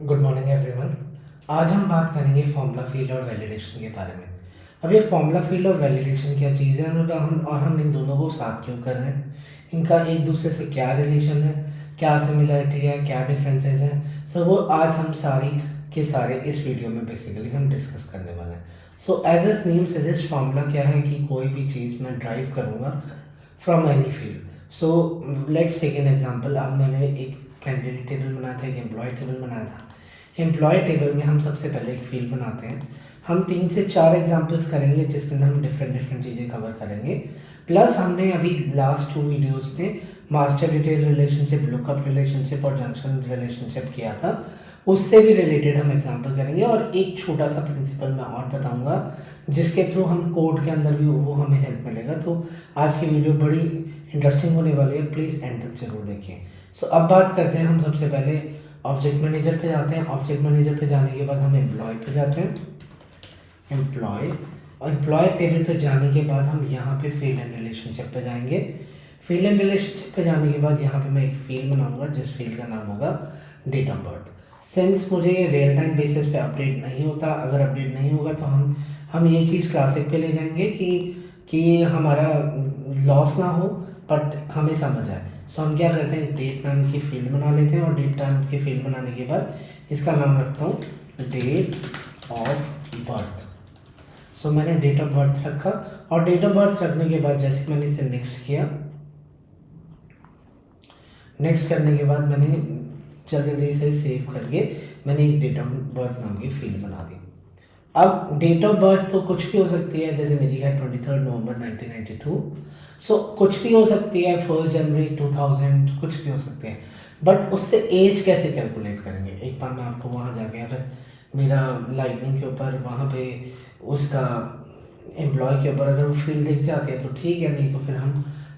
Good morning everyone. आज हम बात करेंगे फॉर्मूला फील्ड और वैलिडेशन के बारे में। अब ये फॉर्मूला फील्ड और वैलिडेशन क्या चीज़ है और हम इन दोनों को साथ क्यों कर रहे हैं, इनका एक दूसरे से क्या रिलेशन है, क्या सिमिलरिटी है, क्या डिफरेंसेस हैं। सो वो आज हम सारी के सारे इस वीडियो में बेसिकली हम डिस्कस करने वाले हैं। So as as name suggest, formula क्या है कि कोई भी चीज़ मैं ड्राइव करूँगा from any field. So let's take an example. अब मैंने एक कैंडिडेट टेबल बनाया था, एक एम्प्लॉय टेबल बनाया था। एम्प्लॉय टेबल में हम सबसे पहले एक फील्ड बनाते हैं। हम 3 से 4 एग्जांपल्स करेंगे जिसके अंदर हम डिफरेंट चीज़ें कवर करेंगे। प्लस हमने अभी लास्ट 2 वीडियोस में master detail relationship, lookup relationship और जंक्शन रिलेशनशिप किया था, उससे भी रिलेटेड हम एग्जांपल करेंगे। और एक छोटा सा प्रिंसिपल मैं और बताऊंगा जिसके थ्रू हम कोड के अंदर भी वो हमें हेल्प मिलेगा। तो आज की वीडियो बड़ी इंटरेस्टिंग होने वाली है, प्लीज़ एंड तक जरूर देखिए। सो अब बात करते हैं, हम सबसे पहले ऑब्जेक्ट मैनेजर पे जाते हैं। ऑब्जेक्ट मैनेजर पे जाने के बाद हम एम्प्लॉय पे जाते हैं, एम्प्लॉय। और एम्प्लॉय टेबल पे जाने के बाद हम यहाँ पे फील्ड एंड रिलेशनशिप पे जाएंगे। फील्ड एंड रिलेशनशिप पे जाने के बाद यहाँ पे मैं एक फील्ड बनाऊंगा जिस फील्ड का नाम होगा डेट ऑफ बर्थ। सिंस मुझे रियल टाइम बेसिस पे अपडेट नहीं होता, अगर अपडेट नहीं होगा तो हम ये चीज़ क्लासिक पे ले जाएंगे कि हमारा लॉस ना हो बट हमें समझ आए। सो हम क्या करते हैं, डेट नाम की फील्ड बना लेते हैं और डेट नाम की फील्ड बनाने के बाद इसका नाम रखता हूँ डेट ऑफ बर्थ। सो मैंने डेट ऑफ बर्थ रखा और डेट ऑफ बर्थ रखने के बाद जैसे मैंने इसे नेक्स्ट किया, नेक्स्ट करने के बाद मैंने जल्दी से सेव करके मैंने एक डेट ऑफ बर्थ नाम की फील्ड बना दी। अब डेट ऑफ बर्थ तो कुछ भी हो सकती है, जैसे मेरी है 23 नवंबर 1992। सो कुछ भी हो सकती है, 1 जनवरी 2000, कुछ भी हो सकते हैं। बट उससे एज कैसे कैलकुलेट करेंगे, एक बार मैं आपको वहाँ जाके, अगर मेरा लाइटनिंग के ऊपर वहाँ पे उसका एम्प्लॉय के ऊपर अगर वो फील्ड दिख जाती है तो ठीक है, नहीं तो फिर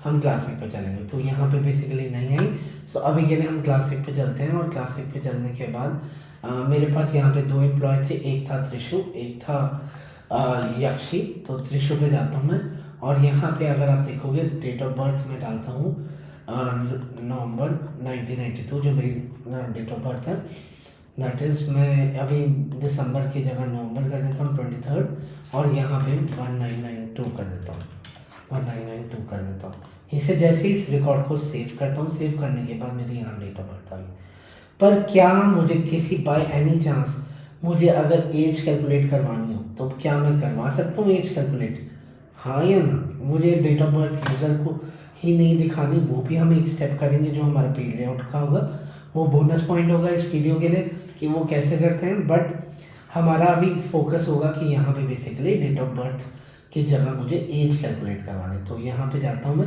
हम क्लासिक पे चलेंगे। तो यहाँ पे बेसिकली नहीं आई। सो अभी के लिए हम क्लासिक पे चलते हैं। और क्लासिक पे चलने के बाद मेरे पास यहाँ पे 2 एम्प्लॉय थे, एक था त्रिशु, एक था यक्षी। तो त्रिशु पे जाता हूँ मैं और यहाँ पे अगर आप देखोगे डेट ऑफ बर्थ में डालता हूँ नवंबर 1992 जो मेरी डेट ऑफ बर्थ है। दैट इज़ मैं अभी दिसंबर की जगह नवंबर कर देता हूँ 23 और यहाँ पे 1992 कर देता हूँ, 1992 कर देता हूँ। इसे जैसे ही इस रिकॉर्ड को सेव करता हूँ, सेव करने के बाद मेरी यहाँ डेट ऑफ बर्थ आ गई। पर क्या मुझे किसी बाय एनी चांस मुझे अगर एज कैलकुलेट करवानी हो तो क्या मैं करवा सकता हूँ एज कैलकुलेट, हाँ या ना? मुझे डेट ऑफ बर्थ यूज़र को ही नहीं दिखानी, वो भी हम एक स्टेप करेंगे जो हमारा पेज लेआउट का होगा, वो बोनस पॉइंट होगा इस वीडियो के लिए कि वो कैसे करते हैं। बट हमारा अभी फोकस होगा कि यहाँ पे बेसिकली डेट ऑफ बर्थ की जगह मुझे एज कैलकुलेट करवानी। तो यहाँ पे जाता हूँ मैं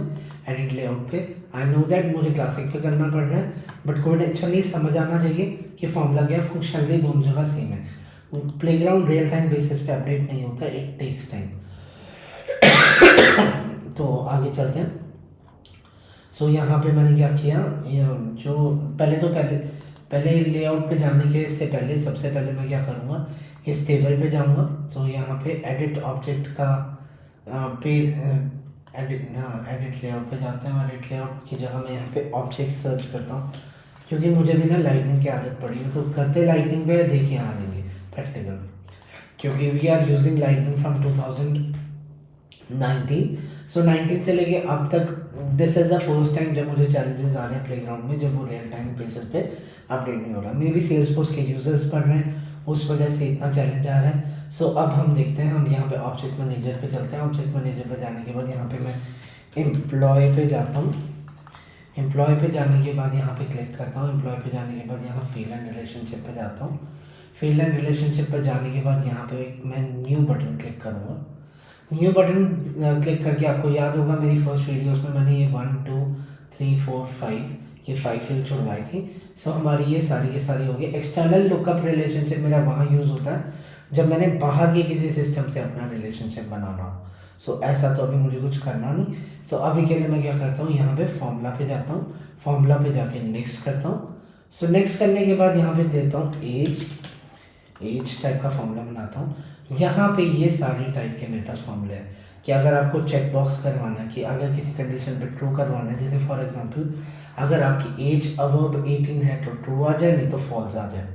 एडिट लेआउट पे। आई नो दैट मुझे क्लासिक पे करना पड़ रहा है बट कोई टेंशन नहीं, समझ आना चाहिए कि फॉर्मूला क्या है, फंक्शनली दोनों जगह सेम है। प्लेग्राउंड रियल टाइम बेसिस पे अपडेट नहीं होता, इट टेक्स टाइम। तो आगे चलते हैं। सो यहाँ पे मैंने क्या किया, जो पहले लेआउट पे जाने के से पहले सबसे पहले मैं क्या करूँगा, इस टेबल पे जाऊँगा। सो यहाँ पे एडिट ऑब्जेक्ट का पे एडिट लेआउट पे जाते हैं। एडिट लेआउट की जगह मैं यहाँ पे ऑब्जेक्ट सर्च करता हूँ क्योंकि मुझे भी ना लाइटनिंग की आदत पड़ी है। तो करते लाइटनिंग पे देखिए आ देंगे प्रैक्टिकल, क्योंकि we are using lightning from 2019। So 19 से लेके अब तक this is the first time जब मुझे चैलेंजेस आ रहे हैं प्लेग्राउंड में, जब वो रियल टाइम बेसिस पे अपडेट नहीं हो रहा। मे बी सेल्सफोर्स के यूजर्स पढ़ रहे हैं उस वजह से इतना चैलेंज आ रहा है। सो अब हम देखते हैं, हम यहाँ पे ऑब्जेक्ट मैनेजर पे चलते हैं। ऑब्जेक्ट मैनेजर पे जाने के बाद यहाँ पे मैं एम्प्लॉय पे जाता हूँ। एम्प्लॉय पे जाने के बाद यहाँ पे क्लिक करता हूँ। एम्प्लॉय पे जाने के बाद यहाँ फील्ड एंड रिलेशनशिप पे जाता हूँ। फील्ड एंड रिलेशनशिप पर जाने के बाद यहाँ पे मैं न्यू बटन क्लिक करूँगा। न्यू बटन क्लिक करके आपको याद होगा मेरी फर्स्ट वीडियोस में मैंने ये 1 2 3 4 5 ये 5 फील्ड छुड़वाई थी। सो हमारी ये सारी की सारी होगी। एक्सटर्नल लुकअप रिलेशनशिप मेरा वहाँ यूज़ होता है जब मैंने बाहर के किसी सिस्टम से अपना रिलेशनशिप बनाना हो। सो ऐसा तो अभी मुझे कुछ करना नहीं। सो अभी के लिए मैं क्या करता हूँ, यहाँ पे फॉर्मूला पे जाता हूँ। फॉर्मूला पे जाके नेक्स्ट करता हूँ। सो नेक्स्ट करने के बाद यहाँ पे देता हूँ एज टाइप का फॉर्मूला बनाता हूँ। यहाँ पे ये सारे टाइप के मेरे पास फॉर्मूले हैं कि अगर आपको चेक बॉक्स करवाना है, कि अगर किसी कंडीशन पे ट्रू करवाना है, जैसे फॉर एग्जांपल अगर आपकी एज अबव 18 है तो ट्रू आ जाए, नहीं तो फॉल्स आ जाए।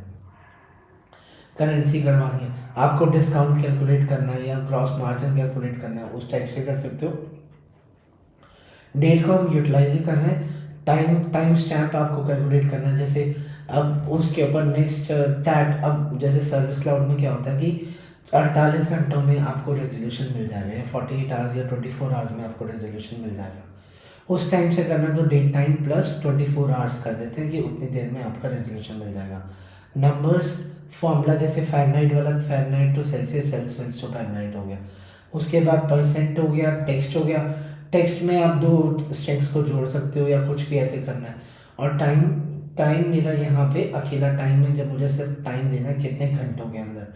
करेंसी करवानी है, आपको डिस्काउंट कैलकुलेट करना है या ग्रॉस मार्जिन कैलकुलेट करना है, उस टाइप से कर सकते हो। डेट को हम यूटिलाइज ही कर रहे हैं। टाइम स्टैम्प आपको कैलकुलेट करना है, जैसे अब उसके ऊपर नेक्स्ट टैट, अब जैसे सर्विस क्लाउड में क्या होता है कि 48 घंटों में आपको रेजोल्यूशन मिल जाएगा, या 48 आवर्स या 24 आवर्स में आपको रेजोल्यूशन मिल जाएगा। उस टाइम से करना तो डेट टाइम प्लस 24 आवर्स कर देते हैं कि उतनी देर में आपका रेजोल्यूशन मिल जाएगा। नंबर्स फॉर्मूला जैसे फ़ारेनहाइट वाला, Fahrenheit to Celsius, Celsius to Fahrenheit हो गया। उसके बाद परसेंट हो गया, टेक्स्ट हो गया। टेक्स्ट में आप 2 स्ट्रिंग्स को जोड़ सकते हो या कुछ भी ऐसे करना है। और टाइम, टाइम मेरा यहाँ पे अकेला टाइम है, जब मुझे सिर्फ टाइम देना है कितने घंटों के अंदर,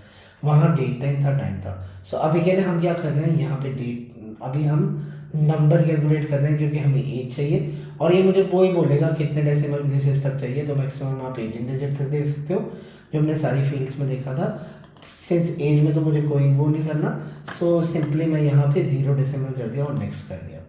वहाँ डेट टाइम था, टाइम था। सो अभी कह रहे हैं हम क्या कर रहे हैं यहाँ पे डेट, अभी हम नंबर कैलकुलेट कर रहे हैं क्योंकि हमें एज चाहिए, और ये मुझे वो ही बोलेगा कितने डेसिमल प्लेसेस तक चाहिए। तो मैक्सिमम आप 18 डिजिट तक देख सकते हो, जो हमने सारी फील्ड्स में देखा था। सिंस एज में तो मुझे कोई वो नहीं करना, सो सिंपली मैं यहाँ पे 0 डेसिमल कर दिया और नेक्स्ट कर दिया।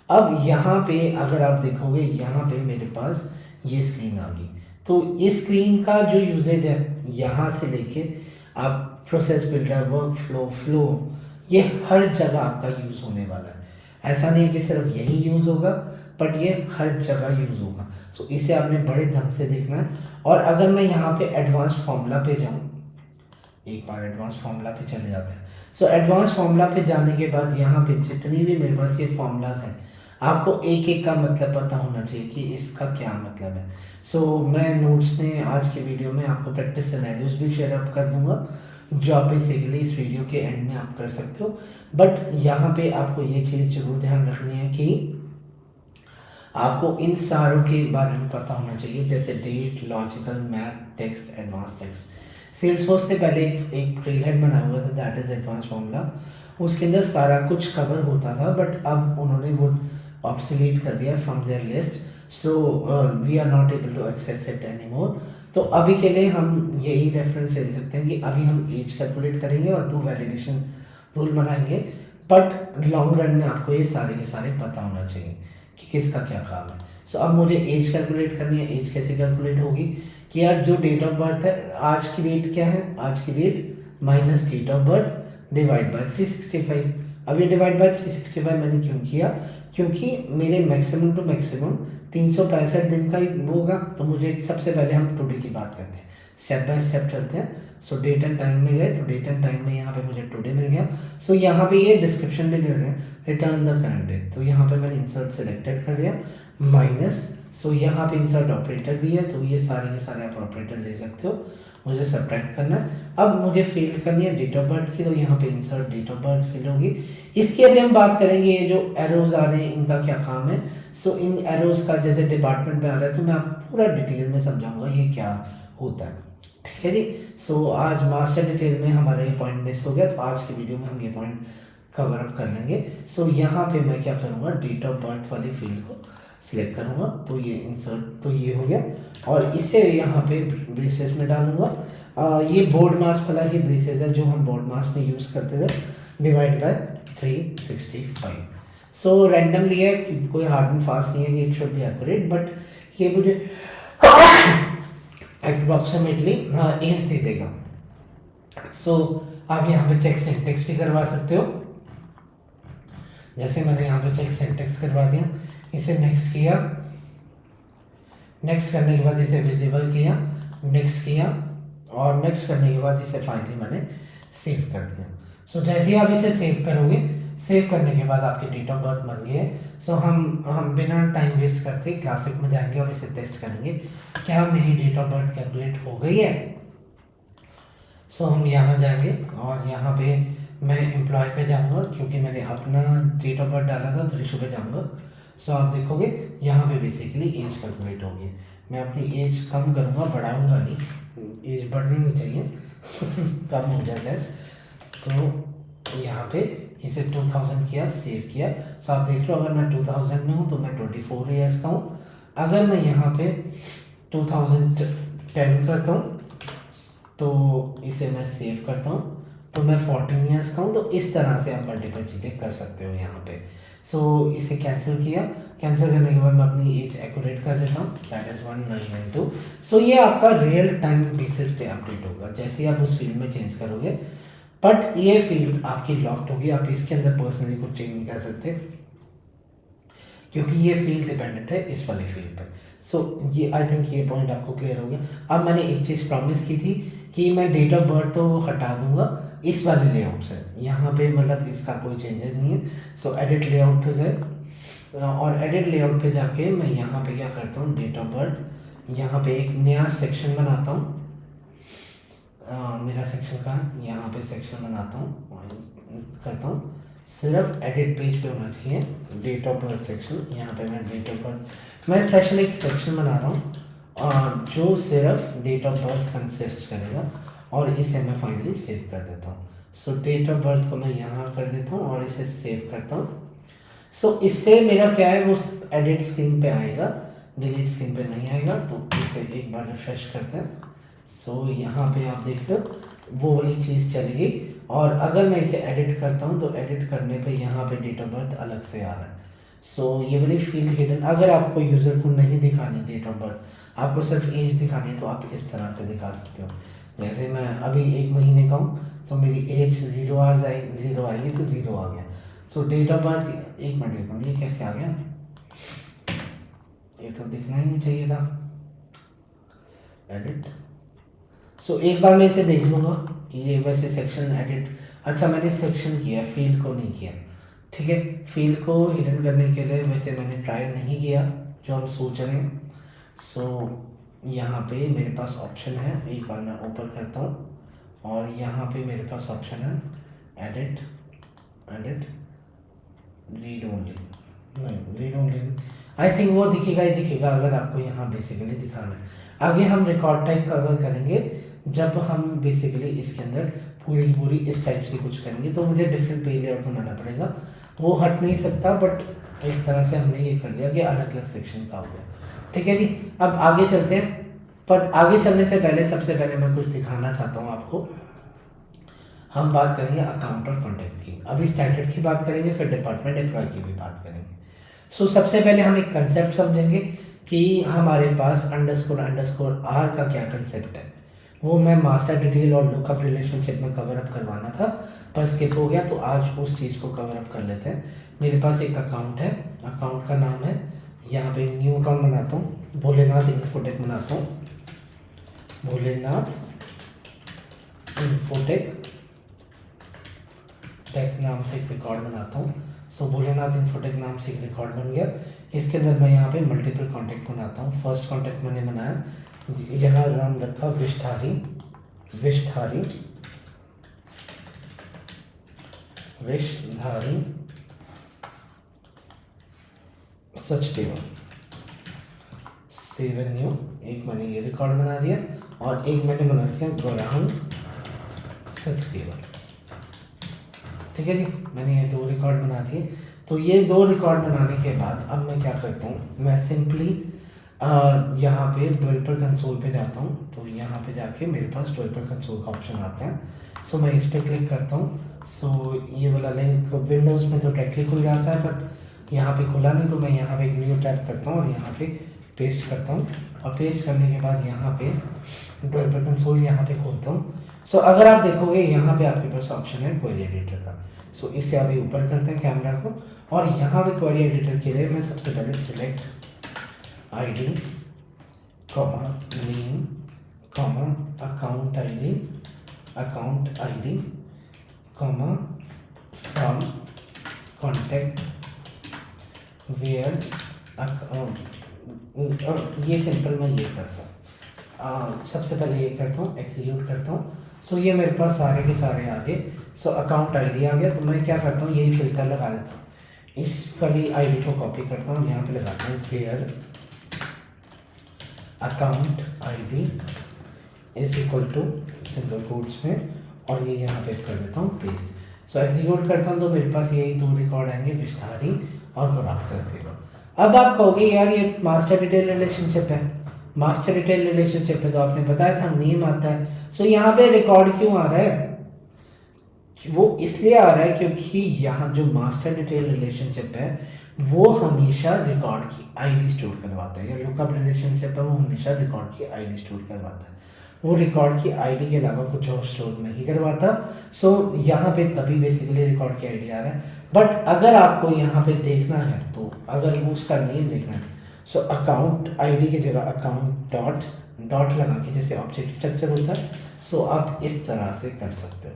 अब यहाँ पे अगर आप देखोगे, यहाँ पे मेरे पास ये स्क्रीन आ गई। तो इस स्क्रीन का जो यूजेज है, यहाँ से लेके आप प्रोसेस बिल्डर, वर्क फ्लो, ये हर जगह आपका यूज़ होने वाला है। ऐसा नहीं है कि सिर्फ यही यूज़ होगा, बट ये हर जगह यूज़ होगा। सो इसे आपने बड़े ढंग से देखना है। और अगर मैं यहाँ पे एडवांस फार्मूला पे जाऊँ, एक बार एडवांस फार्मूला पे चले जाते हैं। सो एडवांस फार्मूला पे जाने के बाद यहाँ पे जितनी भी मेरे पास ये फार्मूलाज हैं, आपको एक एक का मतलब पता होना चाहिए कि इसका क्या मतलब है। सो मैं नोट्स में आज के वीडियो में आपको प्रैक्टिस सिनेरियोज भी शेयर अप कर दूंगा, जो आप बेसिकली इस वीडियो के एंड में आप कर सकते हो। बट यहाँ पे आपको ये चीज़ जरूर ध्यान रखनी है कि आपको इन सारों के बारे में पता होना चाहिए, जैसे date, logical, math, text, advance text. Salesforce ने पहले एक ट्रेलहेड बनाया हुआ था, दैट इज एडवांस फार्मूला। उसके अंदर सारा कुछ कवर होता था, बट अब उन्होंने वो ऑब्सोलीट कर दिया from their list. So we are not able to access it any more. तो अभी के लिए हम यही रेफरेंस दे सकते हैं कि अभी हम एज कैलकुलेट करेंगे और 2 वैलिडेशन रूल बनाएंगे। बट लॉन्ग रन में आपको ये सारे के सारे पता होना चाहिए कि किसका क्या काम है। सो अब मुझे एज कैलकुलेट करनी है। एज कैसे कैलकुलेट होगी कि यार जो डेट ऑफ बर्थ है, आज की डेट क्या है, आज की date minus date of birth divide by 365। अब ये डिवाइड बाय 365 मैंने क्यों किया, क्योंकि मेरे मैक्सिमम टू मैक्सिमम 365 दिन का ही होगा। तो मुझे सबसे पहले हम टुडे की बात करते हैं, स्टेप बाय स्टेप चलते हैं। सो डेट एंड टाइम में गए, तो डेट एंड टाइम में यहाँ पे मुझे टुडे मिल गया। सो यहाँ पे ये डिस्क्रिप्शन में दे रहे हैं रिटर्न द करंट डेट, तो यहाँ पे मैंने इंसर्ट सेलेक्टेड कर दिया माइनस। सो यहाँ पे इंसर्ट ऑपरेटर भी है, तो ये सारे के सारे आप ऑपरेटर ले सकते हो। मुझे सब्ट्रैक्ट करना है। अब मुझे फील्ड करनी है डेट ऑफ बर्थ की, तो यहाँ पे insert date of birth field होगी। इसकी अभी हम बात करेंगे, ये जो एरोज आ रहे हैं इनका क्या काम है। सो इन एरोज का जैसे डिपार्टमेंट पे आ रहा है, तो मैं आपको पूरा डिटेल में समझाऊंगा ये क्या होता है, ठीक है जी। सो आज मास्टर डिटेल में हमारा ये पॉइंट मिस हो गया, तो आज की वीडियो में हम ये पॉइंट कवर अप कर लेंगे। सो यहाँ पे मैं क्या करूँगा, डेट ऑफ बर्थ वाली फील्ड को सिलेक्ट करूँगा, तो ये इंसर्ट, तो ये हो गया। और इसे यहाँ पे ब्रेसेस में डालूंगा। ये बोर्ड मास वाला ही ब्रेसेस है जो हम बोर्ड मास में यूज़ करते थे, डिवाइड बाय 365। सो रैंडमली है, कोई हार्ड एंड फास्ट नहीं है कि it should be accurate, but ये मुझे अप्रॉक्सीमेटली एज दे देगा। सो आप यहाँ पे चेक सिंटेक्स भी करवा सकते हो, जैसे मैंने यहाँ पे चेक सिंटेक्स करवा दिया, इसे नेक्स्ट किया, नेक्स्ट करने के बाद इसे विजिबल किया, नेक्स्ट किया, और नेक्स्ट करने के बाद इसे फाइनली मैंने सेव कर दिया। सो जैसे ही आप इसे सेव करोगे, सेव करने के बाद आपके डेट ऑफ बर्थ बन गए। सो हम बिना टाइम वेस्ट करते क्लासिक में जाएंगे और इसे टेस्ट करेंगे क्या मेरी डेट ऑफ बर्थ कैलकुलेट हो गई है। सो हम यहाँ जाएंगे और यहाँ पे मैं एम्प्लॉय पे जाऊँगा, क्योंकि मैंने अपना डेट ऑफ बर्थ डाला था, तो इशू पे जाऊँगा। सो आप देखोगे यहाँ पे बेसिकली एज कैलकुलेट होगी। मैं अपनी एज कम करूँगा, बढ़ाऊँगा नहीं, एज बढ़नी नहीं चाहिए कम हो जाए। सो यहाँ पे इसे 2000 किया, सेव किया। सो आप देख लो, अगर मैं 2000 में हूँ तो मैं 24 ईयर्स का हूँ। अगर मैं यहाँ पे 2010 करता हूँ, तो इसे मैं सेव करता हूँ तो मैं 14 ईयर्स का हूँ। तो इस तरह से आप मल्टीपल चीज़ें कर सकते हो यहाँ पे। सो इसे कैंसिल किया, कैंसिल करने के बाद मैं अपनी एज एक्यूरेट कर देता हूँ, दैट इज़ 1992। सो ये आपका रियल टाइम बेसिस पे अपडेट होगा जैसे ही आप उस फील्ड में चेंज करोगे। बट ये फील्ड आपकी लॉक्ड होगी, आप इसके अंदर पर्सनली कुछ चेंज नहीं कर सकते क्योंकि ये फील्ड डिपेंडेंट है इस वाली फील्ड पे। सो ये आई थिंक ये पॉइंट आपको क्लियर हो गया। अब मैंने एक चीज़ प्रॉमिस की थी कि मैं डेट ऑफ बर्थ तो हटा दूंगा इस वाले लेआउट से, यहाँ पे मतलब इसका कोई चेंजेस नहीं है। सो एडिट लेआउट पे गए और एडिट लेआउट पे जाके मैं यहाँ पे क्या करता हूँ, डेट ऑफ बर्थ, यहाँ पे एक नया सेक्शन बनाता हूँ। मेरा सेक्शन का यहाँ पे सेक्शन बनाता हूँ, करता हूँ सिर्फ एडिट पेज पे होना चाहिए डेट ऑफ बर्थ सेक्शन। यहाँ पे मैं डेट ऑफ बर्थ, मैं स्पेशल एक सेक्शन बना रहा हूँ और जो सिर्फ डेट ऑफ बर्थ कंसिस्ट करेगा और इसे मैं फाइनली सेव कर देता हूँ। सो डेट ऑफ बर्थ को मैं यहाँ कर देता हूँ और इसे सेव करता हूँ। सो इससे मेरा क्या है, वो एडिट स्क्रीन पे आएगा, डिलीट स्क्रीन पे नहीं आएगा। तो इसे एक बार रिफ्रेश करते हैं। सो यहाँ पे आप देख लो वो वाली चीज़ चलेगी। और अगर मैं इसे एडिट करता हूँ तो एडिट करने पे यहाँ पे डेट ऑफ बर्थ अलग से आ रहा है। सो ये वाली फील्ड हिडन, अगर आपको यूज़र को नहीं दिखानी डेट ऑफ बर्थ, आपको सिर्फ एज दिखानी है तो आप इस तरह से दिखा सकते हो। जैसे मैं अभी 1 महीने का हूँ, सो मेरी एज 0 आवर्स आई, 0 आएगी तो 0 आ गया। सो डेट ऑफ बर्थ, एक मिनट ये कैसे आ गया, ये तो दिखना ही नहीं चाहिए था। एडिट, सो एक बार मैं इसे देख लूँगा कि ये वैसे सेक्शन एडिट, अच्छा मैंने सेक्शन किया, फील्ड को नहीं किया, ठीक है। फील्ड को हिडन करने के लिए वैसे मैंने ट्राई नहीं किया जो हम सोच रहे हैं। सो यहाँ पे मेरे पास ऑप्शन है, एक बार मैं ऊपर करता हूँ और यहाँ पे मेरे पास ऑप्शन है एडिट, एडिट रीड ओनली, नहीं रीड ओनली आई थिंक वो दिखेगा ही दिखेगा अगर आपको यहाँ बेसिकली दिखाना है। आगे हम रिकॉर्ड टाइप कवर करेंगे जब हम बेसिकली इसके अंदर पूरी की पूरी इस टाइप से कुछ करेंगे तो मुझे डिफरेंट पेज लेआउट बनाना पड़ेगा, वो हट नहीं सकता। बट एक तरह से हमने ये कर लिया कि अलग अलग सेक्शन का हो गया, ठीक है जी। अब आगे चलते हैं, पर आगे चलने से पहले सबसे पहले मैं कुछ दिखाना चाहता हूँ आपको। हम बात करेंगे अकाउंट और कॉन्टैक्ट की, अभी स्टैंडर्ड की बात करेंगे, फिर डिपार्टमेंट एम्प्लॉय की भी बात करेंगे। सो सबसे पहले हम एक कंसेप्ट समझेंगे कि हमारे पास अंडरस्कोर आर का क्या कंसेप्ट है। वो मैं मास्टर डिटेल और लुकअप रिलेशनशिप में कवर अप करवाना था पर स्किप हो गया, तो आज उस चीज़ को कवर अप कर लेते हैं। मेरे पास एक अकाउंट है, अकाउंट का नाम है, यहाँ पे न्यू अकाउंट बनाता हूँ, भोलेनाथ इन्फोटेक बनाता हूँ, भोलेनाथ इन्फोटेक टेक नाम से एक रिकॉर्ड बनाता हूँ। सो भोलेनाथ इन्फोटेक नाम से एक रिकॉर्ड बन गया। इसके अंदर मैं यहाँ पे मल्टीपल कॉन्टैक्ट बनाता हूँ। फर्स्ट कॉन्टैक्ट मैंने बनाया, यहाँ नाम रखा विषधारी, विषधारी, विषधारी सचदेव, सेवन न्यू, एक मैंने ये रिकॉर्ड बना दिया और एक मैंने बना दिया गौरांग सचदेव, ठीक है जी। मैंने ये 2 रिकॉर्ड बना दिए। तो ये 2 रिकॉर्ड बनाने के बाद अब मैं क्या करता हूँ, मैं सिंपली यहाँ पे डेवलपर कंसोल पे जाता हूँ। तो यहाँ पे जाके मेरे पास डेवलपर कंसोल का ऑप्शन आता है। सो मैं इस पर क्लिक करता हूँ। सो ये वाला लिंक विंडोज़ में तो डायरेक्टली खुल जाता है बट यहाँ पे खुला नहीं, तो मैं यहाँ पे एक न्यू टैप करता हूँ और यहाँ पे पेस्ट करता हूँ और पेस्ट करने के बाद यहाँ पे डेवलपर कंसोल यहाँ पे खोलता हूँ। सो अगर आप देखोगे यहाँ पे आपके पास ऑप्शन है क्वेरी एडिटर का। सो इसे अभी ऊपर करते हैं कैमरा को और यहाँ पे क्वेरी एडिटर के लिए मैं सबसे पहले select ID comma name comma account ID comma from contact where ये सिंपल मैं ये करता हूँ। सबसे पहले ये करता हूँ, एग्जीक्यूट करता हूँ। सो ये मेरे पास सारे के सारे आ गए। सो अकाउंट आईडी आ गया। तो मैं क्या करता हूँ, यही फिल्टर लगा देता हूँ, इस वाली आईडी को कॉपी करता हूँ, यहाँ पे लगाता हूँ where account ID is equal to single quotes में और ये यहाँ पे कर देता हूँ पेस्ट। सो एग्जीक्यूट करता हूँ तो मेरे पास यही 2 रिकॉर्ड आएंगे, विषधारी और गौरांग सचदेव। अब आप कहोगे यार ये मास्टर डिटेल रिलेशनशिप है, मास्टर डिटेल रिलेशनशिप है तो आपने बताया था नेम आता है। सो यहाँ पे रिकॉर्ड क्यों आ रहा है, वो इसलिए आ रहा है क्योंकि यहाँ जो मास्टर डिटेल रिलेशनशिप है वो हमेशा रिकॉर्ड की आईडी स्टोर करवाता है, या लुकअप रिलेशनशिप है वो हमेशा रिकॉर्ड की आईडी स्टोर करवाता है, वो रिकॉर्ड की आईडी के अलावा कुछ और स्टोर नहीं करवाता। सो यहाँ पे तभी बेसिकली रिकॉर्ड की आईडी आ रहा है। बट अगर आपको यहाँ पे देखना है तो अगर वो उसका नेम देखना है, सो अकाउंट आईडी की जगह अकाउंट डॉट डॉट लगा के जैसे ऑब्जेक्ट स्ट्रक्चर होता है, सो आप इस तरह से कर सकते हो।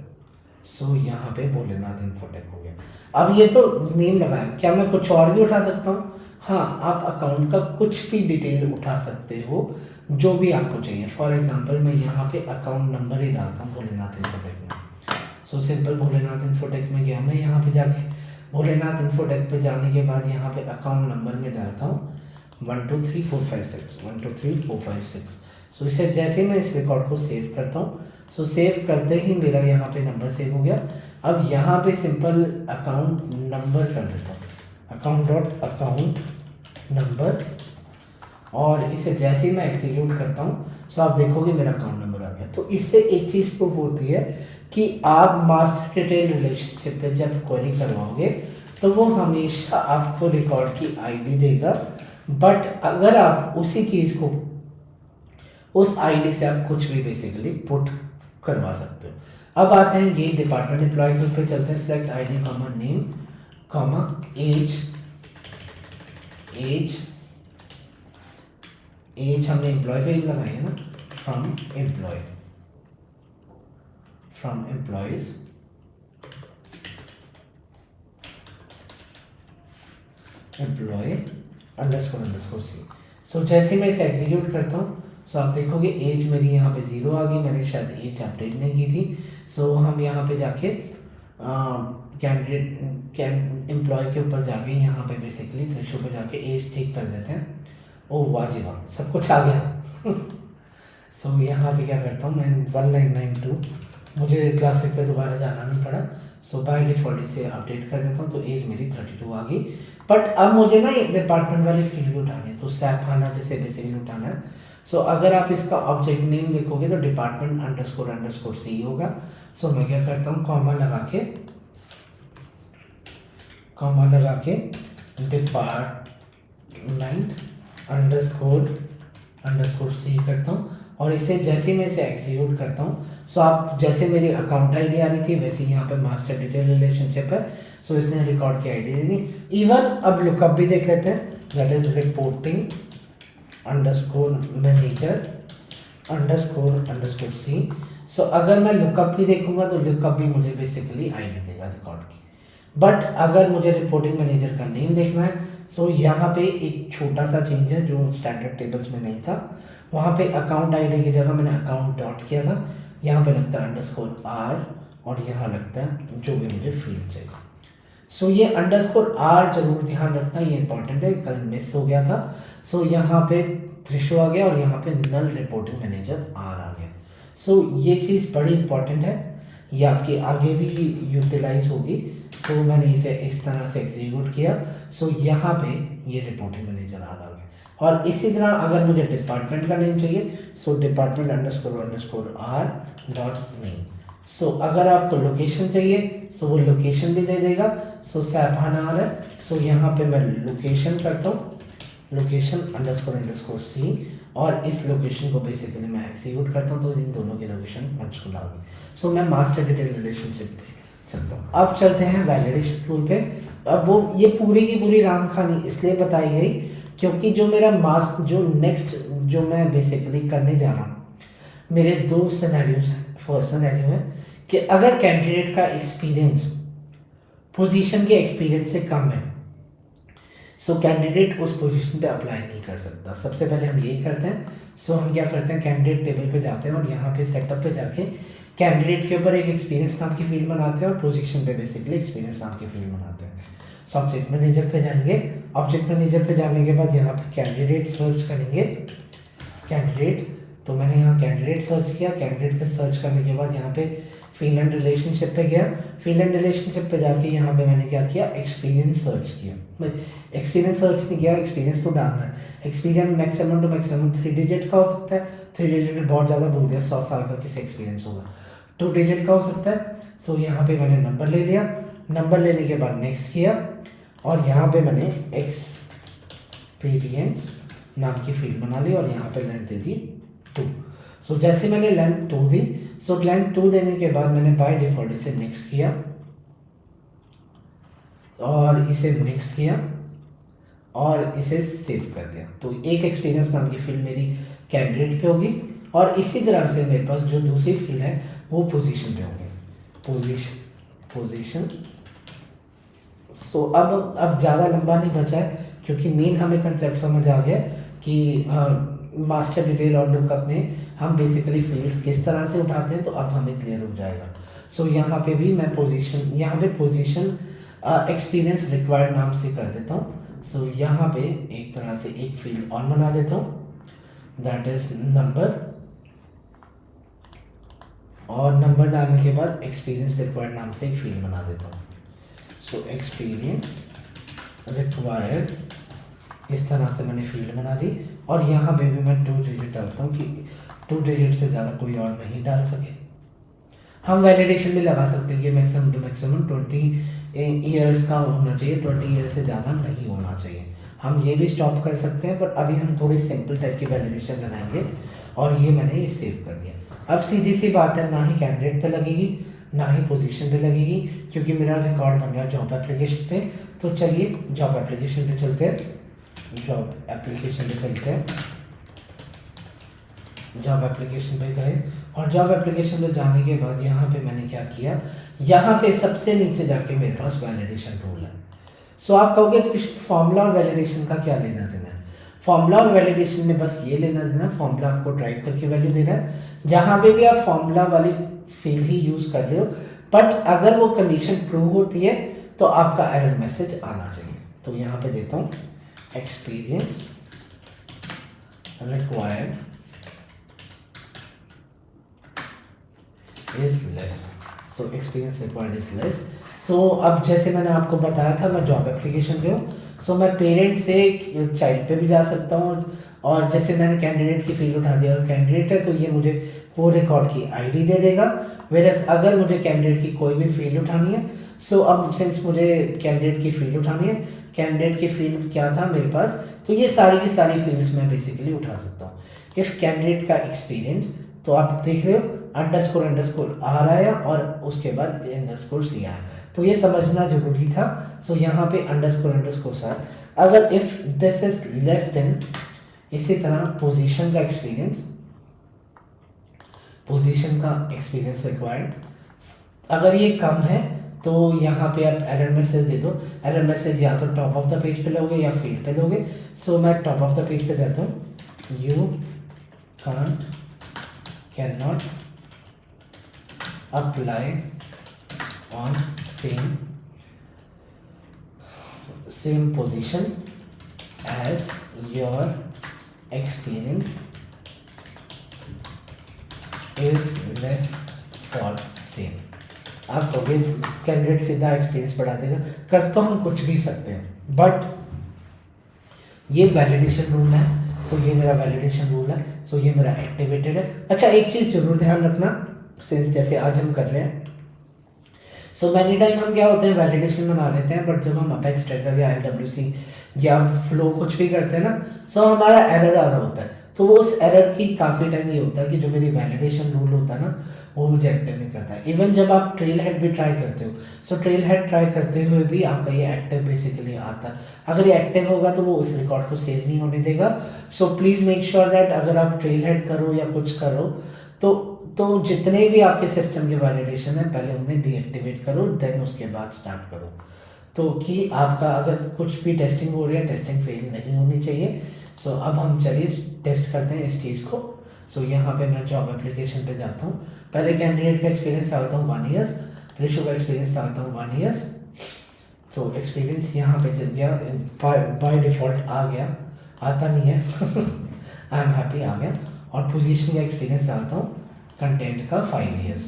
सो यहाँ पे भोलेनाथ इन्फोटेक हो गया। अब ये तो नेम लगाया, क्या मैं कुछ और भी उठा सकता हूँ? हाँ, आप अकाउंट का कुछ भी डिटेल उठा सकते हो जो भी आपको चाहिए। फॉर एग्जांपल मैं यहाँ पे अकाउंट नंबर ही डालता हूँ भोलेनाथ इन्फोटेक में। सो सिंपल भोलेनाथ इन्फोटेक में गया मैं, यहाँ पे जाके भोलेनाथ इन्फोटेक पे जाने के बाद यहाँ पे अकाउंट नंबर में डालता हूँ 123456 123456। सो इसे जैसे मैं इस रिकॉर्ड को सेव करता हूँ, सो सेव करते ही मेरा यहाँ पे नंबर सेव हो गया। अब यहाँ पे सिंपल अकाउंट नंबर कर देता हूँ, अकाउंट डॉट अकाउंट नंबर, और इसे जैसे ही मैं एग्जीक्यूट करता हूँ सो आप देखोगे मेरा अकाउंट नंबर आ गया। तो इससे एक चीज़ प्रूफ होती है कि आप मास्टर डिटेल रिलेशनशिप पे जब क्वेरी करवाओगे तो वो हमेशा आपको रिकॉर्ड की आईडी देगा, बट अगर आप उसी चीज़ को उस आईडी से आप कुछ भी बेसिकली पुट करवा सकते हो। अब आते हैं ये डिपार्टमेंट एम्प्लॉय पे चलते हैं। Select ID comma name comma age, age age हमने एम्प्लॉय पे ही लगाई है ना, from employ, from employees employ underscore C. So जैसे मैं इसे एग्जीक्यूट करता हूँ सो आप देखोगे एज मेरी यहाँ पे 0 आ गई, मैंने शायद एज अपडेट नहीं की थी। सो हम यहाँ पे जाके कैंडिडेट एम्प्लॉय के ऊपर जाके यहाँ पे बेसिकली थ्रेशोल्ड पे जाके एज ठीक कर देते हैं। ओ वाजिबा सब कुछ आ गया। सो यहाँ पे क्या करता हूँ मैं 1992, मुझे क्लासिक पे दोबारा जाना नहीं पड़ा। सो बाय डिफॉल्ट इसे अपडेट कर देता हूँ, तो एज मेरी 32 आ गई। बट अब मुझे ना ये डिपार्टमेंट वाली फील्ड भी उठानी है, तो सैफाना जैसे बेसिकली उठाना है। सो अगर आप इसका ऑब्जेक्ट नेम देखोगे तो डिपार्टमेंट अंडरस्कोर अंडरस्कोर सी होगा। सो मैं क्या करता हूँ कॉमा लगा के डिपार्टमेंट अंडरस्कोर सी करता हूँ, और इसे जैसे मैं इसे एग्जीक्यूट करता हूँ सो आप जैसे मेरी अकाउंट आईडी आ रही थी वैसे ही यहाँ पे मास्टर डिटेल रिलेशनशिप है। सो इसने रिकॉर्ड की आईडी दे दी। इवन अब लुकअप भी देख लेते हैं, that is reporting underscore manager underscore C. So अगर मैं लुकअप भी देखूंगा तो लुकअप भी मुझे बेसिकली आईडी देगा रिकॉर्ड की। बट अगर मुझे रिपोर्टिंग मैनेजर का नेम देखना है सो यहाँ पे एक छोटा सा चेंज है जो स्टैंडर्ड टेबल्स में नहीं था। वहाँ पे अकाउंट आईडी की जगह मैंने अकाउंट डॉट किया था, यहाँ पे लगता है अंडरस्कोर आर, और यहाँ लगता है जो भी मुझे फील्ड चाहिए। सो ये अंडरस्कोर आर जरूर ध्यान रखना, ये इंपॉर्टेंट है, कल मिस हो गया था। सो यहाँ पे थ्रेशो आ गया और यहाँ पे नल रिपोर्टिंग मैनेजर आर आ गया। सो ये चीज़ बड़ी इंपॉर्टेंट है, ये आपकी आगे भी यूटिलाइज होगी। सो मैंने इसे इस तरह से एग्जीक्यूट किया। सो यहाँ पे ये रिपोर्टिंग मैनेजर आर आ गया। और इसी तरह अगर मुझे डिपार्टमेंट का नेम चाहिए so department underscore R dot name. So अगर आपको लोकेशन चाहिए सो वो लोकेशन भी दे देगा। सो सैफाना आ रहा है, सो यहाँ पे मैं लोकेशन करता हूँ, लोकेशन अंडरस्कोर सी, और इस लोकेशन को बेसिकली मैं एग्जीक्यूट करता हूँ तो इन दोनों की लोकेशन पंचकुला होगी। सो मैं मास्टर डिटेल रिलेशनशिप पे चलता हूँ। अब चलते हैं वैलिडेशन टूल पे। अब वो ये पूरी की पूरी राम कहानी इसलिए बताई गई क्योंकि जो मेरा नेक्स्ट जो मैं बेसिकली करने जा रहा हूँ, मेरे दो सिनेरियोज हैं। फर्स्ट सिनेरियो है कि अगर कैंडिडेट का एक्सपीरियंस पोजीशन के एक्सपीरियंस से कम है सो कैंडिडेट उस पोजीशन पे अप्लाई नहीं कर सकता। सबसे पहले हम यही करते हैं। सो हम क्या करते हैं, कैंडिडेट टेबल पे जाते हैं और यहाँ पे सेटअप पे जाके कैंडिडेट के ऊपर एक एक्सपीरियंस नाम की फील्ड बनाते हैं और पोजीशन पे बेसिकली एक्सपीरियंस नाम की फील्ड बनाते हैं। सो ऑब्जेक्ट मैनेजर पे जाएंगे, ऑब्जेक्ट मैनेजर पे जाने के बाद यहाँ पे कैंडिडेट सर्च करेंगे, कैंडिडेट। तो मैंने यहाँ कैंडिडेट सर्च किया, कैंडिडेट पे सर्च करने के बाद यहाँ पे फील्ड एंड रिलेशनशिप पे गया। फील्ड एंड रिलेशनशिप पे जाके यहाँ पे मैंने क्या किया, एक्सपीरियंस सर्च किया। एक्सपीरियंस सर्च नहीं किया, एक्सपीरियंस तो डालना है। Experience maximum to maximum 3 digit का हो सकता है, 3 डिजिट बहुत ज़्यादा बोल दिया, 100 साल का किसी एक्सपीरियंस होगा। 2 डिजिट का हो सकता है, सो यहाँ पे मैंने नंबर ले लिया, नंबर लेने के बाद नेक्स्ट किया और यहाँ पे मैंने एक्सपीरियंस नाम की फील्ड बना ली और यहाँ पे लेंथ दे दी 2। सो जैसे मैंने लेंथ 2 दी, सो लेंथ 2 देने के बाद मैंने बाय डिफ़ॉल्ट इसे नेक्स्ट किया और इसे नेक्स्ट किया और इसे सेव कर दिया। तो एक एक्सपीरियंस नाम की फील्ड मेरी कैंडिडेट पे होगी और इसी तरह से मेरे पास जो दूसरी फील्ड है वो पोजीशन पे होगी, पोजीशन। सो अब ज़्यादा लंबा नहीं बचा है क्योंकि मेन हमें कंसेप्ट समझ आ गया कि मास्टर डिटेल और लुकअप में हम बेसिकली फील्ड्स किस तरह से उठाते हैं, तो अब हमें क्लियर हो जाएगा। सो यहाँ पे भी मैं पोजीशन, यहाँ पे पोजीशन एक्सपीरियंस रिक्वायर्ड नाम से कर देता हूँ। सो यहाँ पे एक तरह से एक फील्ड और बना देता हूँ, दैट इज नंबर, और नंबर डालने के बाद एक्सपीरियंस रिक्वायर्ड नाम से एक फील्ड बना देता हूँ। सो एक्सपीरियंस रिक्वायर्ड, इस तरह से मैंने फील्ड बना दी और यहाँ पे भी मैं 2 डिजिट डालता हूँ कि 2 डिजिट से ज़्यादा कोई और नहीं डाल सके। हम वैलिडेशन भी लगा सकते हैं कि मैक्सिमम टू मैक्सिमम 20 ईयर्स का होना चाहिए, 20 ईयर्स से ज़्यादा नहीं होना चाहिए। हम ये भी स्टॉप कर सकते हैं, बट अभी हम थोड़ी सिंपल टाइप की वैलिडेशन लगाएंगे और ये मैंने ये सेव कर दिया। अब सीधी सी बात है, ना ही कैंडिडेट पे लगेगी ना ही पोजीशन पे लगेगी क्योंकि मेरा रिकॉर्ड बन रहा है जॉब एप्लीकेशन पे। तो चलिए जॉब एप्लीकेशन पे चलते हैं, जॉब एप्लीकेशन पे चलते हैं। जॉब एप्लीकेशन पे गए और जॉब एप्लीकेशन पे जाने के बाद यहाँ पे मैंने क्या किया, यहाँ पे सबसे नीचे जाके मेरे पास वैलिडेशन रूल है। सो आप कहोगे तो इस फॉर्मूला और वैलिडेशन का क्या लेना देना है? फॉर्मूला और वैलिडेशन में बस ये लेना देना, फॉर्मूला आपको ड्राइव करके वैल्यू देना है, यहाँ पे भी आप फॉर्मूला वाली फील्ड ही यूज कर रहे हो, बट अगर वो कंडीशन ट्रू होती है तो आपका एरर मैसेज आना चाहिए। तो यहाँ पे देता हूँ experience required is less. So experience required is less. So अब जैसे मैंने आपको बताया था मैं जॉब एप्लीकेशन पे हूँ, सो मैं पेरेंट से चाइल्ड पे भी जा सकता हूँ और जैसे मैंने कैंडिडेट की फील्ड उठा दिया और कैंडिडेट है तो ये मुझे वो रिकॉर्ड की आईडी दे देगा। वेरस अगर मुझे कैंडिडेट की कोई भी फील्ड उठानी है, सो अब सिंस मुझे कैंडिडेट की फील्ड उठानी है, कैंडिडेट की फील्ड क्या था मेरे पास, तो ये सारी की सारी फील्ड्स मैं बेसिकली उठा सकता हूँ। इफ़ कैंडिडेट का एक्सपीरियंस, तो आप देख रहे हो अंडरस्कोर आ रहा है और उसके बाद अंडरस्कोर सी आया, तो ये समझना जरूरी था। सो यहाँ पे अंडरस्कोर सर, अगर if this is less than, इसी तरह पोजीशन का एक्सपीरियंस, पोजीशन का एक्सपीरियंस रिक्वायर्ड, अगर ये कम है तो यहाँ पे आप एरर मैसेज दे दो। एरर मैसेज या तो टॉप ऑफ द पेज पे लोगे या फील्ड पे लोगे। सो मैं टॉप ऑफ द पेज पे देता हूँ, you can not apply on same position as your experience is less for same. आप कहोगे कैंडिडेट सीधा एक्सपीरियंस बढ़ा देगा, कर तो हम कुछ भी सकते हैं, बट ये वैलिडेशन रूल है। सो ये मेरा वैलिडेशन रूल है, सो ये मेरा एक्टिवेटेड है। अच्छा एक चीज़ जरूर ध्यान रखना, सिंस जैसे आज हम कर रहे हैं, सो मैनी टाइम हम क्या होते हैं वैलिडेशन बना लेते हैं, बट जब हम अपेक्स ट्रैकर या LWC या फ्लो कुछ भी करते हैं ना, सो हमारा एरर आ रहा होता है। तो वो उस एरर की काफ़ी टाइम ये होता है कि जो मेरी वैलिडेशन रूल होता है ना, वो मुझे एक्टिव नहीं करता है। इवन जब आप ट्रेल हेड भी ट्राई करते हो, सो ट्रेल हेड ट्राई करते हुए भी आपका ये एक्टिव बेसिकली आता है। अगर ये एक्टिव होगा तो वो उस रिकॉर्ड को सेव नहीं होने देगा। So please make sure that अगर आप ट्रेल हेड करो या कुछ करो तो जितने भी आपके सिस्टम के वैलिडेशन है पहले उन्हें डीएक्टिवेट करो, देन उसके बाद स्टार्ट करो, तो कि आपका अगर कुछ भी टेस्टिंग हो रही है, टेस्टिंग फेल नहीं होनी चाहिए। सो अब हम चलिए टेस्ट करते हैं इस चीज़ को। सो यहाँ पे मैं जॉब एप्लीकेशन पे जाता हूँ, पहले कैंडिडेट का एक्सपीरियंस डालता हूँ 1 ईयर्स, त्रिशु का एक्सपीरियंस डालता हूँ 1 ईयर्स। सो एक्सपीरियंस यहाँ पे जब गया बाय डिफ़ॉल्ट आ गया, आता नहीं है आई एम हैप्पी आ गया। और पोजीशन का एक्सपीरियंस डालता हूँ कंटेंट का 5 ईयर्स,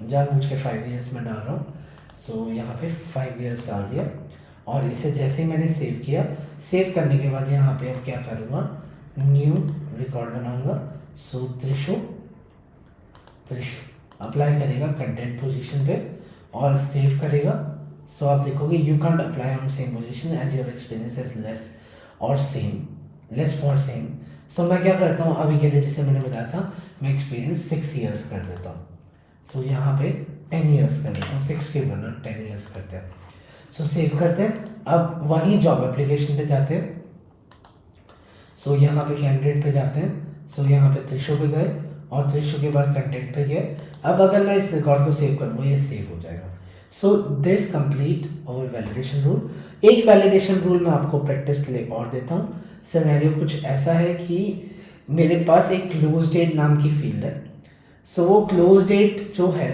जानबूझ के 5 ईयर्स में डाल रहा हूँ। सो यहाँ पे 5 ईयर्स डाल दिया और इसे जैसे ही मैंने सेव किया, सेव करने के बाद यहाँ पे अब क्या करूँगा, न्यू रिकॉर्ड बनाऊँगा। सो त्रिशु अप्लाई करेगा कंटेंट पोजीशन पे और सेव करेगा, सो आप देखोगे you can't apply on same position as your experience is less और same, less for same. So मैं क्या करता हूँ अभी के लिए, जैसे मैंने बताया था, मैं एक्सपीरियंस 6 ईयर्स कर देता हूँ। सो यहाँ पे 10 ईयर्स कर देता हूँ, 6 के बना 10 ईयर्स करते हैं। सो सेव करते हैं। अब वहीं जॉब एप्लीकेशन पे जाते हैं। सो यहाँ पे कैंडिडेट पे जाते हैं। सो यहाँ पे त्रिशु पे गए और त्रिशु के बाद कंटेंट पे गए। अब अगर मैं इस रिकॉर्ड को सेव करूँगा, ये सेव हो जाएगा। सो दिस कंप्लीट और वैलिडेशन रूल। एक वैलिडेशन रूल मैं आपको प्रैक्टिस के लिए और देता हूँ। सिनेरियो कुछ ऐसा है कि मेरे पास एक क्लोज डेट नाम की फील्ड है। सो वो क्लोज डेट जो है,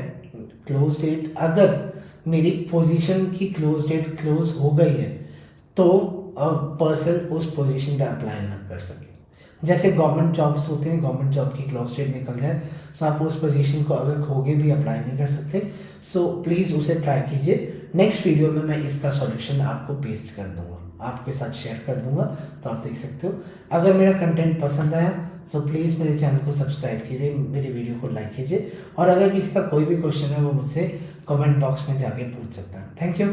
क्लोज डेट अगर मेरी पोजीशन की क्लोज डेट क्लोज हो गई है तो पर्सन उस पोजीशन पे अप्लाई ना कर सके। जैसे गवर्नमेंट जॉब्स होते हैं, गवर्नमेंट जॉब की क्लोज डेट निकल जाए, सो आप उस पोजीशन को अगर खोगे भी अप्लाई नहीं कर सकते। सो प्लीज़ उसे ट्राई कीजिए। नेक्स्ट वीडियो में मैं इसका सॉल्यूशन आपको पेस्ट कर दूंगा, आपके साथ शेयर कर दूंगा, तो आप देख सकते हो। अगर मेरा कंटेंट पसंद आया सो प्लीज़ मेरे चैनल को सब्सक्राइब कीजिए, मेरी वीडियो को लाइक कीजिए, और अगर किसी का कोई भी क्वेश्चन है वो मुझसे कमेंट बॉक्स में जाके पूछ सकता है। Thank you.